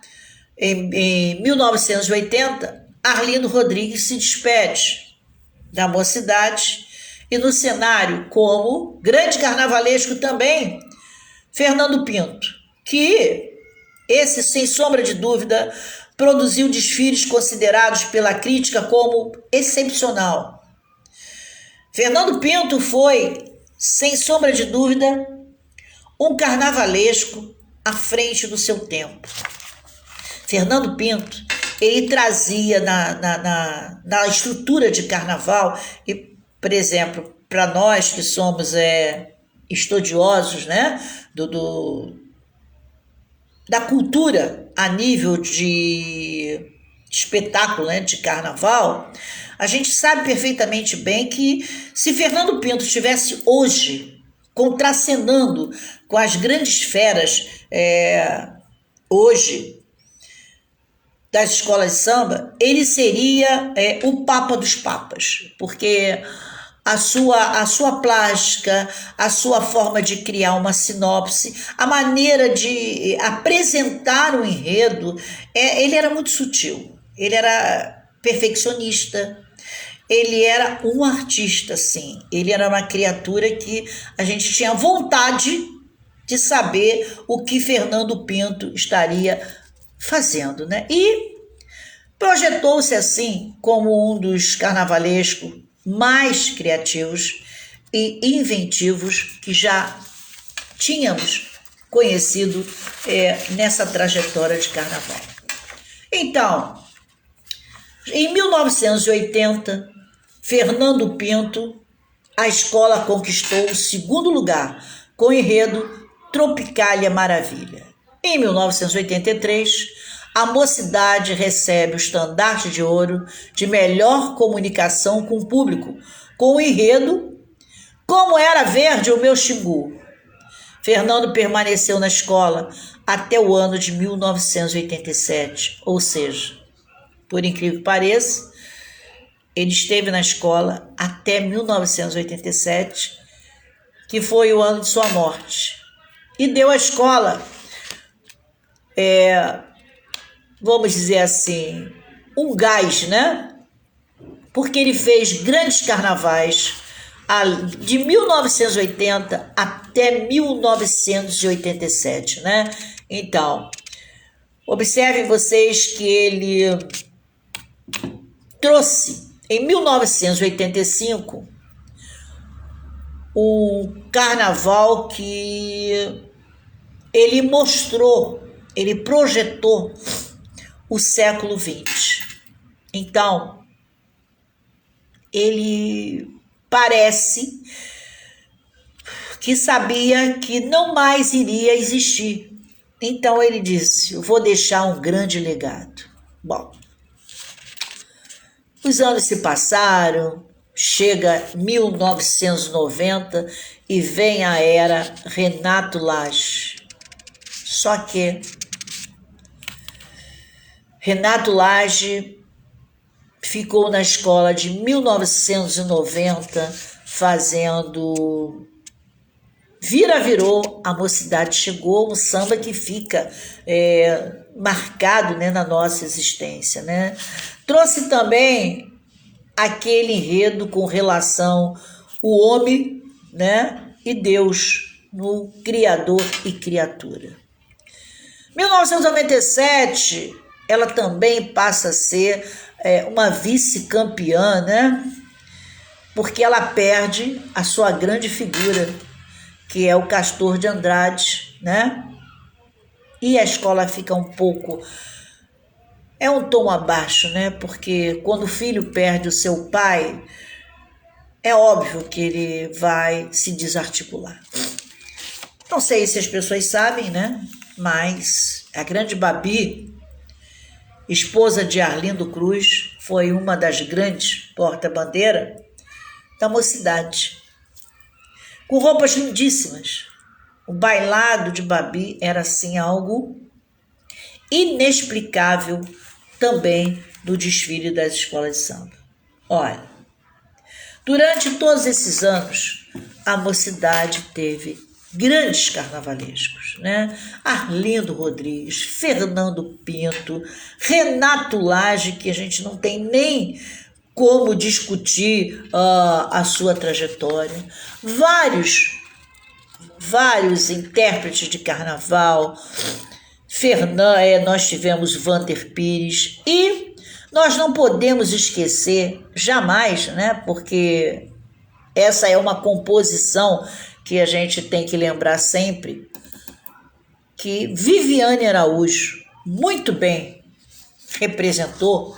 em 1980, Arlindo Rodrigues se despede da Mocidade e, no cenário, como grande carnavalesco também, Fernando Pinto, que esse, sem sombra de dúvida, produziu desfiles considerados pela crítica como excepcional. Fernando Pinto foi, sem sombra de dúvida, um carnavalesco à frente do seu tempo. Fernando Pinto, ele trazia na estrutura de carnaval, e, por exemplo, para nós que somos estudiosos, né, da cultura a nível de espetáculo, né, de carnaval, a gente sabe perfeitamente bem que se Fernando Pinto estivesse hoje contracenando com as grandes feras hoje das escolas de samba, ele seria o Papa dos Papas, porque a sua plástica, a sua forma de criar uma sinopse, a maneira de apresentar o enredo, ele era muito sutil, ele era perfeccionista, ele era um artista, sim, ele era uma criatura que a gente tinha vontade de saber o que Fernando Pinto estaria fazendo, né? E projetou-se assim como um dos carnavalescos mais criativos e inventivos que já tínhamos conhecido nessa trajetória de carnaval. Então, em 1980, Fernando Pinto, a escola conquistou o segundo lugar com o enredo Tropicália Maravilha. Em 1983, a Mocidade recebe o estandarte de ouro de melhor comunicação com o público, com o enredo Como Era Verde o Meu Xingu, Fernando permaneceu na escola até o ano de 1987, ou seja, por incrível que pareça, ele esteve na escola até 1987, que foi o ano de sua morte. E deu à escola, vamos dizer assim, um gás, né? Porque ele fez grandes carnavais de 1980 até 1987, né? Então, observem vocês que ele trouxe em 1985 um carnaval que ele mostrou, ele projetou o século XX. Então, ele parece que sabia que não mais iria existir. Então ele disse, eu vou deixar um grande legado. Bom, os anos se passaram, chega 1990 e vem a era Renato Lage. Só que Renato Lage ficou na escola de 1990 fazendo virou, a mocidade chegou, um samba que fica marcado, né, na nossa existência, né? Trouxe também aquele enredo com relação o homem, né, e Deus no Criador e criatura. 1997, ela também passa a ser uma vice-campeã, né? Porque ela perde a sua grande figura, que é o Castor de Andrade, né? E a escola fica um pouco... um tom abaixo, né? Porque quando o filho perde o seu pai, é óbvio que ele vai se desarticular. Não sei se as pessoas sabem, né? Mas a grande Babi, esposa de Arlindo Cruz, foi uma das grandes porta-bandeira da mocidade. Com roupas lindíssimas. O bailado de Babi era, assim, algo inexplicável também do desfile das escolas de samba. Olha, durante todos esses anos, a mocidade teve grandes carnavalescos, né? Arlindo Rodrigues, Fernando Pinto, Renato Lage, que a gente não tem nem como discutir a sua trajetória. Vários intérpretes de carnaval. Nós tivemos Vander Pires e nós não podemos esquecer jamais, né? Porque essa é uma composição que a gente tem que lembrar sempre, que Viviane Araújo muito bem representou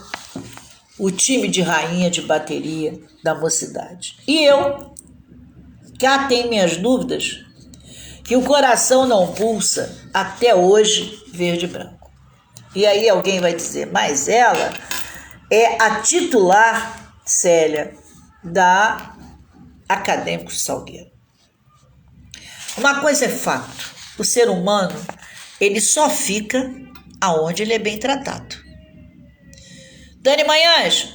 o time de rainha de bateria da mocidade. E eu, cá tenho minhas dúvidas, que o coração não pulsa até hoje verde e branco. E aí alguém vai dizer, mas ela é a titular, Célia, da Acadêmicos Salgueiro. Uma coisa é fato, o ser humano, ele só fica aonde ele é bem tratado. Dani Manhães,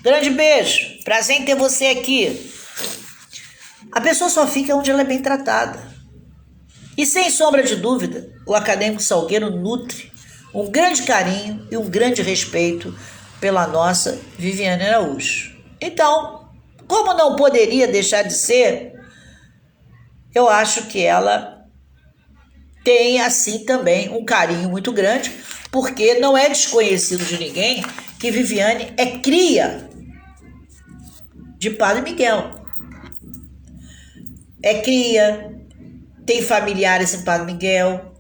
grande beijo, prazer em ter você aqui. A pessoa só fica onde ela é bem tratada. E sem sombra de dúvida, o Acadêmico Salgueiro nutre um grande carinho e um grande respeito pela nossa Viviane Araújo. Então, como não poderia deixar de ser, eu acho que ela tem, assim, também um carinho muito grande, porque não é desconhecido de ninguém que Viviane é cria de Padre Miguel. É cria, tem familiares em Padre Miguel,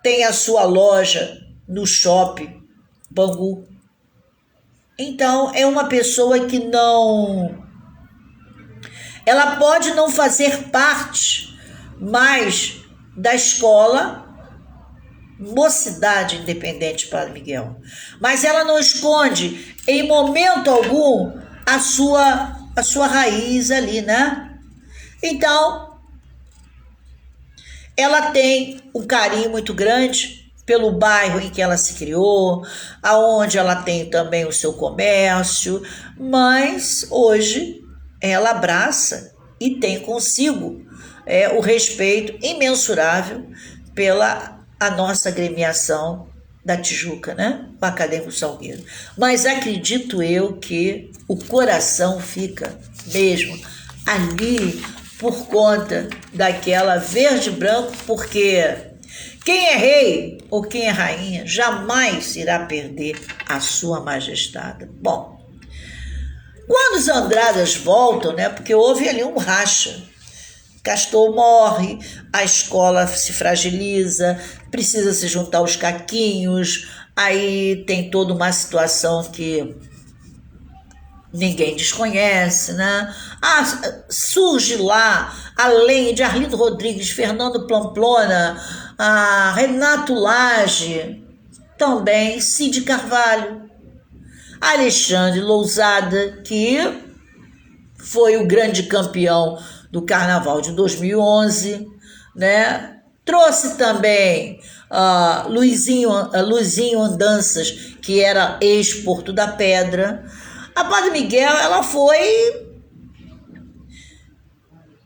tem a sua loja no shopping Bangu. Então, é uma pessoa que não... Ela pode não fazer parte mais da escola Mocidade Independente Padre Miguel, mas ela não esconde em momento algum a sua raiz ali, né? Então, ela tem um carinho muito grande pelo bairro em que ela se criou, aonde ela tem também o seu comércio, mas hoje ela abraça e tem consigo o respeito imensurável pela a nossa agremiação da Tijuca, né? O Acadêmico Salgueiro. Mas acredito eu que o coração fica mesmo ali por conta daquela verde e branco, porque quem é rei ou quem é rainha jamais irá perder a sua majestade. Bom, quando os Andradas voltam, né? Porque houve ali um racha. Castor morre, a escola se fragiliza, precisa se juntar os caquinhos, aí tem toda uma situação que ninguém desconhece, né? Surge lá, além de Arlindo Rodrigues, Fernando Pamplona, Renato Lage, também Cid Carvalho, Alexandre Lousada, que foi o grande campeão do Carnaval de 2011, né? Trouxe também Luizinho Andanças, que era ex-Porto da Pedra. A Padre Miguel, ela foi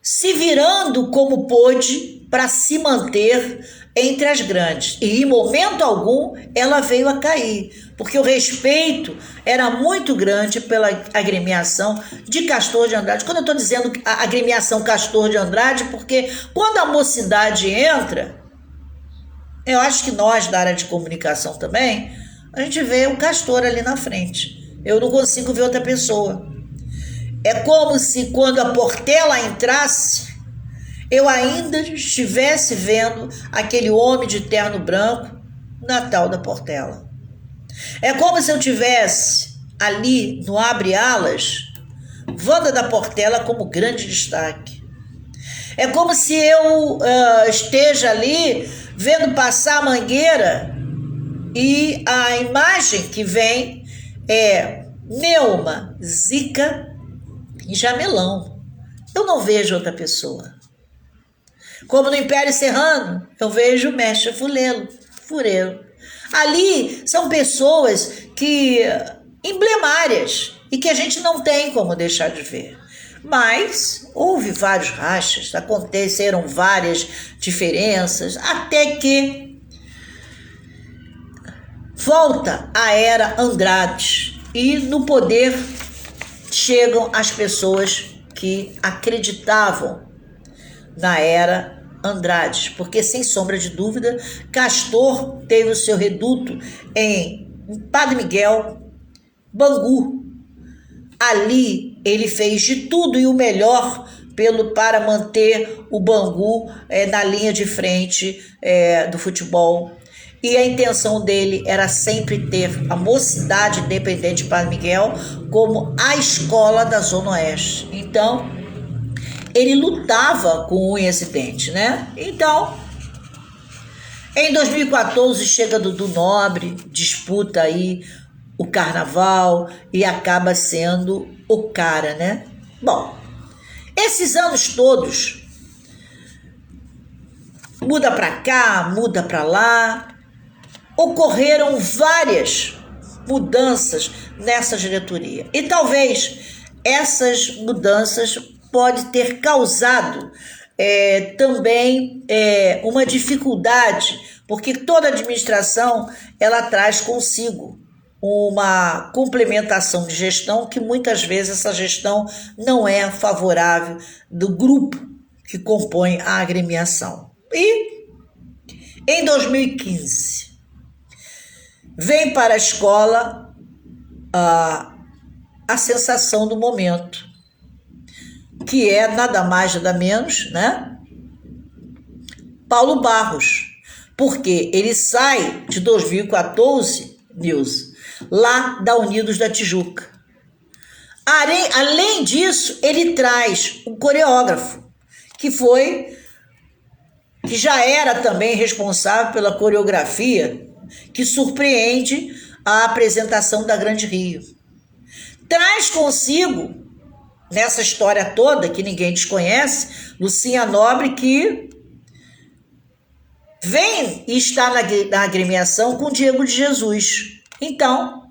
se virando como pôde para se manter entre as grandes. E em momento algum ela veio a cair, porque o respeito era muito grande pela agremiação de Castor de Andrade. Quando eu estou dizendo a agremiação Castor de Andrade, porque quando a mocidade entra, eu acho que nós da área de comunicação também, a gente vê o Castor ali na frente. Eu não consigo ver outra pessoa. É como se quando a Portela entrasse, eu ainda estivesse vendo aquele homem de terno branco na tal da Portela. É como se eu tivesse ali no Abre Alas, Wanda da Portela como grande destaque. É como se eu esteja ali vendo passar a Mangueira e a imagem que vem é Neuma, Zica e Jamelão. Eu não vejo outra pessoa. Como no Império Serrano, eu vejo o mestre Fureiro. Ali são pessoas emblemárias e que a gente não tem como deixar de ver. Mas houve vários rachas, aconteceram várias diferenças, até que volta a era Andrade e no poder chegam as pessoas que acreditavam na era Andrade, porque sem sombra de dúvida, Castor teve o seu reduto em Padre Miguel, Bangu. Ali ele fez de tudo e o melhor para manter o Bangu na linha de frente do futebol. E a intenção dele era sempre ter a Mocidade Independente de Padre Miguel como a escola da Zona Oeste. Então, ele lutava com unhas e dentes, né? Então, em 2014 chega Dudu Nobre, disputa aí o carnaval e acaba sendo o cara, né? Bom, esses anos todos, muda para cá, muda para lá, ocorreram várias mudanças nessa diretoria. E talvez essas mudanças pode ter causado também uma dificuldade, porque toda administração ela traz consigo uma complementação de gestão que muitas vezes essa gestão não é favorável do grupo que compõe a agremiação. E em 2015 vem para a escola a sensação do momento, que é nada mais nada menos, né? Paulo Barros, porque ele sai de 2014, Nilson, lá da Unidos da Tijuca. Além disso, ele traz um coreógrafo, que já era também responsável pela coreografia, que surpreende a apresentação da Grande Rio. Traz consigo, nessa história toda, que ninguém desconhece, Lucinha Nobre, que vem e está na agremiação com Diego de Jesus. Então,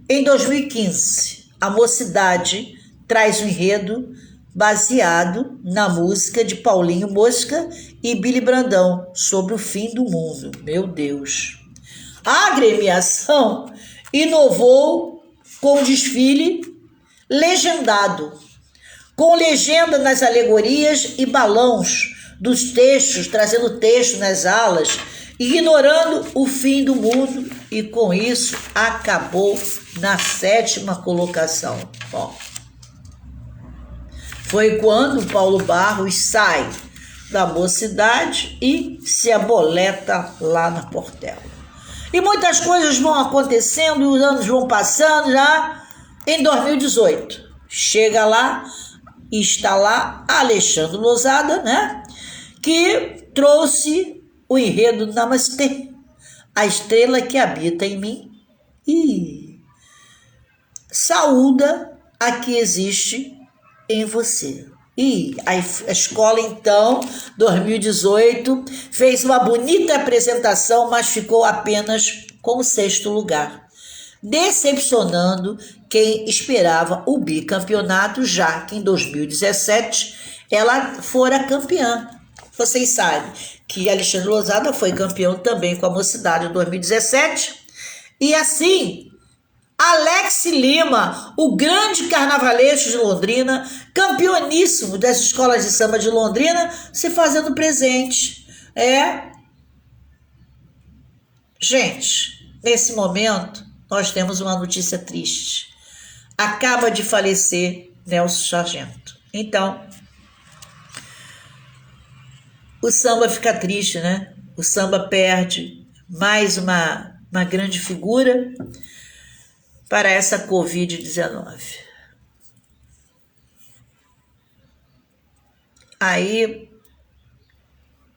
em 2015, a Mocidade traz um enredo baseado na música de Paulinho Mosca e Billy Brandão, sobre o fim do mundo. Meu Deus! A agremiação inovou com desfile legendado, com legenda nas alegorias e balões dos textos, trazendo texto nas alas, ignorando o fim do mundo, e com isso acabou na 7ª colocação. Bom, foi quando Paulo Barros sai da Mocidade e se aboleta lá na Portela. E muitas coisas vão acontecendo e os anos vão passando. Já em 2018, chega lá e está lá Alexandre Lousada, né? Que trouxe o enredo Namastê, a estrela que habita em mim e saúda a que existe em você. E a escola, então, 2018, fez uma bonita apresentação, mas ficou apenas com o 6º lugar, decepcionando quem esperava o bicampeonato, já que em 2017 ela fora campeã. Vocês sabem que Alexandre Lousada foi campeão também com a Mocidade em 2017. E assim, Alex Lima, o grande carnavalesco de Londrina, campeoníssimo das escolas de samba de Londrina, se fazendo presente. Gente, nesse momento, nós temos uma notícia triste. Acaba de falecer Nelson Sargento. Então, o samba fica triste, né? O samba perde mais uma grande figura para essa Covid-19. Aí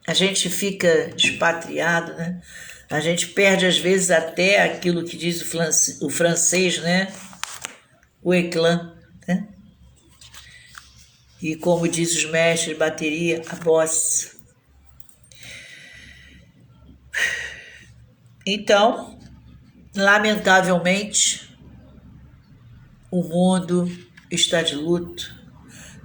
a gente fica expatriado, né? A gente perde às vezes até aquilo que diz o francês, né? O éclat, né? E como diz os mestres de bateria, a bossa. Então, lamentavelmente, o mundo está de luto.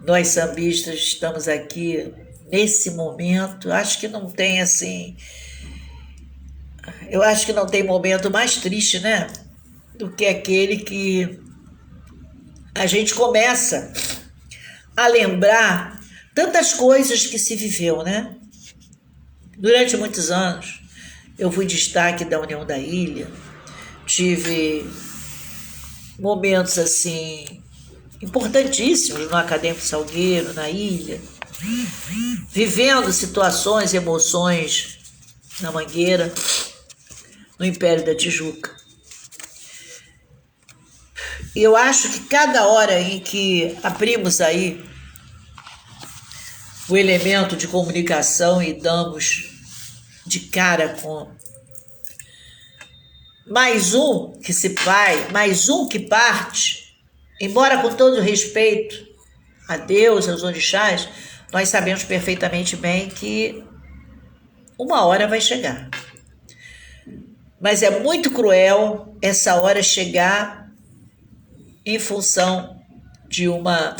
Nós sambistas estamos aqui nesse momento. Acho que não tem assim... Eu acho que não tem momento mais triste, né? Do que aquele que a gente começa a lembrar tantas coisas que se viveu, né? Durante muitos anos, eu fui destaque da União da Ilha, tive momentos assim importantíssimos no Acadêmico Salgueiro, na ilha, vivendo situações, emoções na Mangueira, no Império da Tijuca. E eu acho que cada hora em que abrimos aí o elemento de comunicação e damos de cara com mais um que se vai, mais um que parte, embora com todo respeito a Deus, aos orixás, nós sabemos perfeitamente bem que uma hora vai chegar. Mas é muito cruel essa hora chegar em função de uma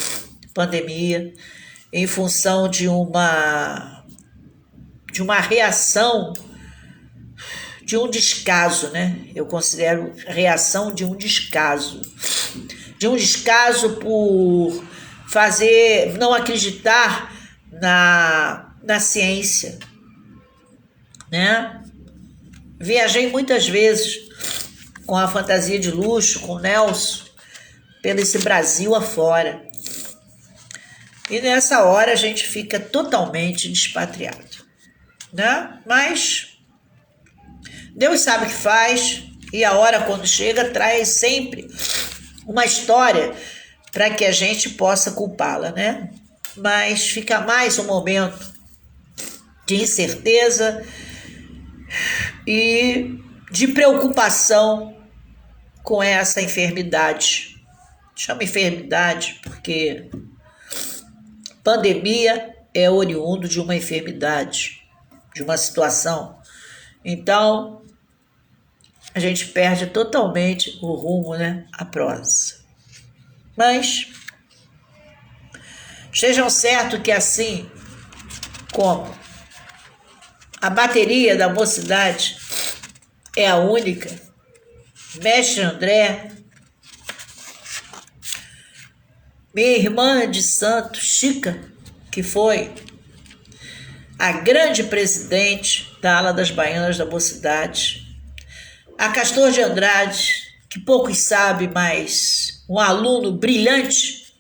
pandemia, em função de uma reação, de um descaso, né? Eu considero reação de um descaso por não acreditar na ciência, né? Viajei muitas vezes com a fantasia de luxo, com o Nelson, pelo esse Brasil afora. E nessa hora a gente fica totalmente despatriado, né? Mas Deus sabe o que faz, e a hora quando chega traz sempre uma história para que a gente possa culpá-la, né? Mas fica mais um momento de incerteza e de preocupação com essa enfermidade. Chama enfermidade porque pandemia é oriundo de uma enfermidade. de uma situação. Então, a gente perde totalmente o rumo, né? A prosa. Mas estejam certos que assim como a bateria da Mocidade é a única, Mestre André, minha irmã de Santos, Chica, que foi a grande presidente da ala das baianas da Mocidade, a Castor de Andrade, que poucos sabem, mas um aluno brilhante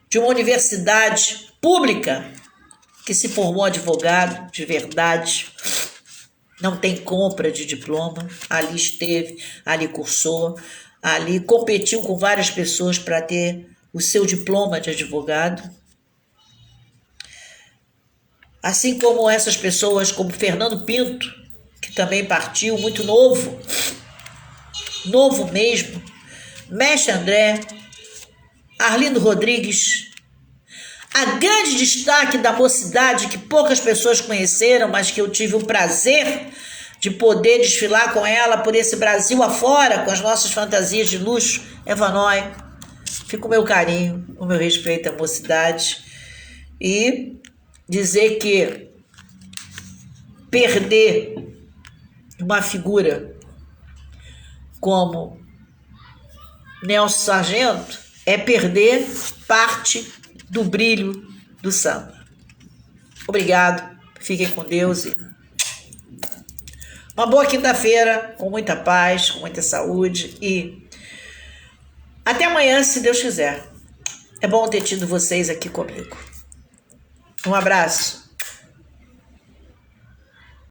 de uma universidade pública que se formou advogado de verdade, não tem compra de diploma, ali esteve, ali cursou, ali competiu com várias pessoas para ter o seu diploma de advogado. Assim como essas pessoas, como Fernando Pinto, que também partiu muito novo mesmo, Mestre André, Arlindo Rodrigues, a grande destaque da Mocidade, que poucas pessoas conheceram, mas que eu tive o prazer de poder desfilar com ela por esse Brasil afora, com as nossas fantasias de luxo, Eva Noy. Fica o meu carinho, o meu respeito à Mocidade. E dizer que perder uma figura como Nelson Sargento é perder parte do brilho do samba. Obrigado, fiquem com Deus e uma boa quinta-feira, com muita paz, com muita saúde e até amanhã, se Deus quiser. É bom ter tido vocês aqui comigo. Um abraço.